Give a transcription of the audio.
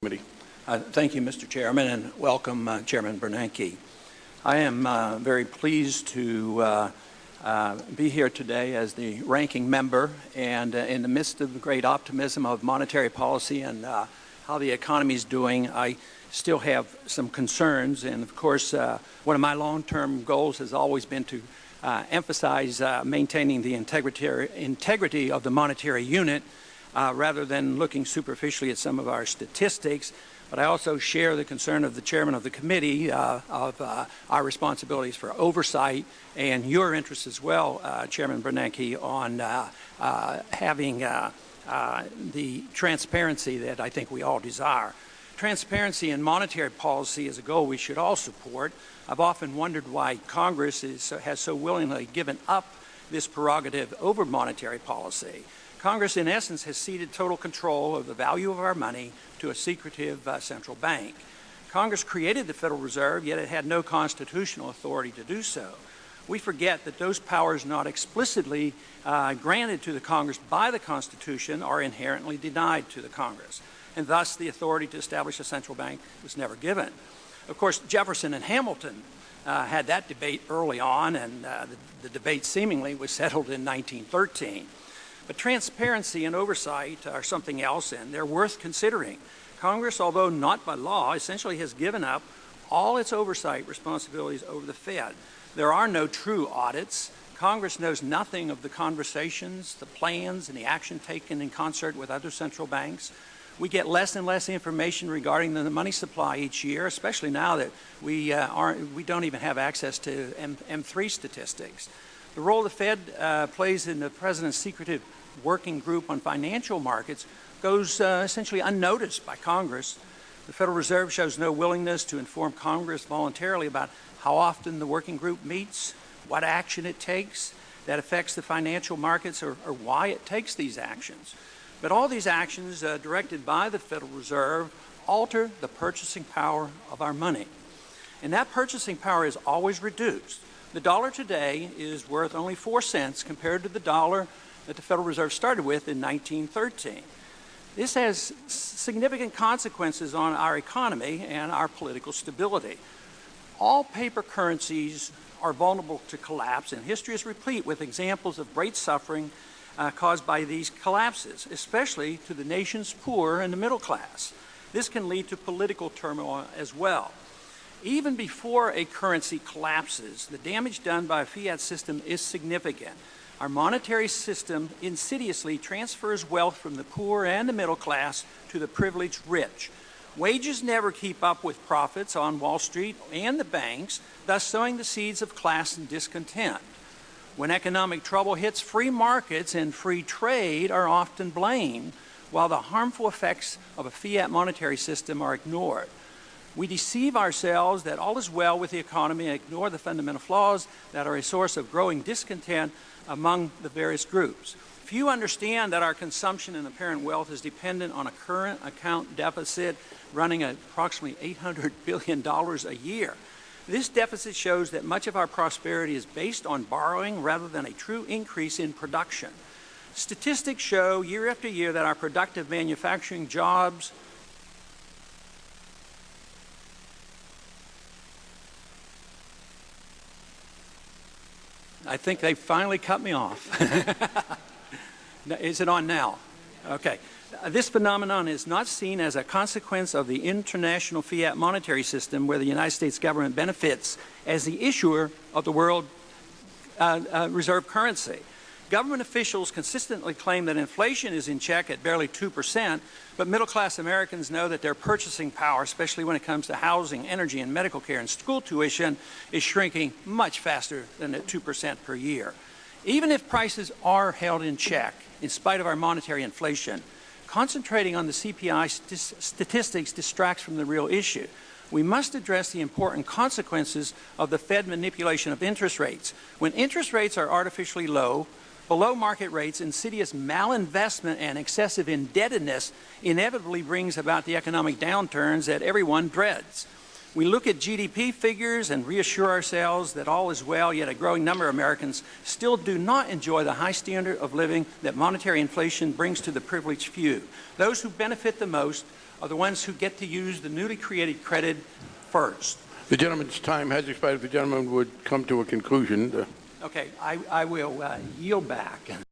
Committee. Thank you, Mr. Chairman, and welcome, Chairman Bernanke. I am very pleased to be here today as the ranking member, and in the midst of the great optimism of monetary policy and how the economy is doing, I still have some concerns. And of course, one of my long-term goals has always been to emphasize maintaining the integrity of the monetary unit rather than looking superficially at some of our statistics. But I also share the concern of the chairman of the committee of our responsibilities for oversight and your interest as well, Chairman Bernanke, on having the transparency that I think we all desire. Transparency in monetary policy is a goal we should all support. I've often wondered why Congress has so willingly given up this prerogative over monetary policy. Congress, in essence, has ceded total control of the value of our money to a secretive central bank. Congress created the Federal Reserve, yet it had no constitutional authority to do so. We forget that those powers not explicitly granted to the Congress by the Constitution are inherently denied to the Congress, and thus the authority to establish a central bank was never given. Of course, Jefferson and Hamilton had that debate early on, and the debate seemingly was settled in 1913. But transparency and oversight are something else, and they're worth considering. Congress, although not by law, essentially has given up all its oversight responsibilities over the Fed. There are no true audits. Congress knows nothing of the conversations, the plans, and the action taken in concert with other central banks. We get less and less information regarding the money supply each year, especially now that we don't even have access to M3 statistics. The role the Fed plays in the President's secretive working group on financial markets goes essentially unnoticed by Congress. The Federal Reserve shows no willingness to inform Congress voluntarily about how often the working group meets, what action it takes that affects the financial markets, or why it takes these actions. But all these actions directed by the Federal Reserve alter the purchasing power of our money. And that purchasing power is always reduced. The dollar today is worth only 4 cents compared to the dollar that the Federal Reserve started with in 1913. This has significant consequences on our economy and our political stability. All paper currencies are vulnerable to collapse, and history is replete with examples of great suffering caused by these collapses, especially to the nation's poor and the middle class. This can lead to political turmoil as well. Even before a currency collapses, the damage done by a fiat system is significant. Our monetary system insidiously transfers wealth from the poor and the middle class to the privileged rich. Wages never keep up with profits on Wall Street and the banks, thus sowing the seeds of class and discontent. When economic trouble hits, free markets and free trade are often blamed, while the harmful effects of a fiat monetary system are ignored. We deceive ourselves that all is well with the economy and ignore the fundamental flaws that are a source of growing discontent among the various groups. Few understand that our consumption and apparent wealth is dependent on a current account deficit running at approximately $800 billion a year. This deficit shows that much of our prosperity is based on borrowing rather than a true increase in production. Statistics show year after year that our productive manufacturing jobs I think they finally cut me off. Is it on now? Okay. This phenomenon is not seen as a consequence of the international fiat monetary system where the United States government benefits as the issuer of the world reserve currency. Government officials consistently claim that inflation is in check at barely 2%, but middle-class Americans know that their purchasing power, especially when it comes to housing, energy, and medical care and school tuition, is shrinking much faster than at 2% per year. Even if prices are held in check, in spite of our monetary inflation, concentrating on the CPI statistics distracts from the real issue. We must address the important consequences of the Fed manipulation of interest rates. When interest rates are artificially low, below market rates, insidious malinvestment and excessive indebtedness inevitably brings about the economic downturns that everyone dreads. We look at GDP figures and reassure ourselves that all is well, yet a growing number of Americans still do not enjoy the high standard of living that monetary inflation brings to the privileged few. Those who benefit the most are the ones who get to use the newly created credit first. The gentleman's time has expired. If the gentleman would come to a conclusion. Okay, I will yield back.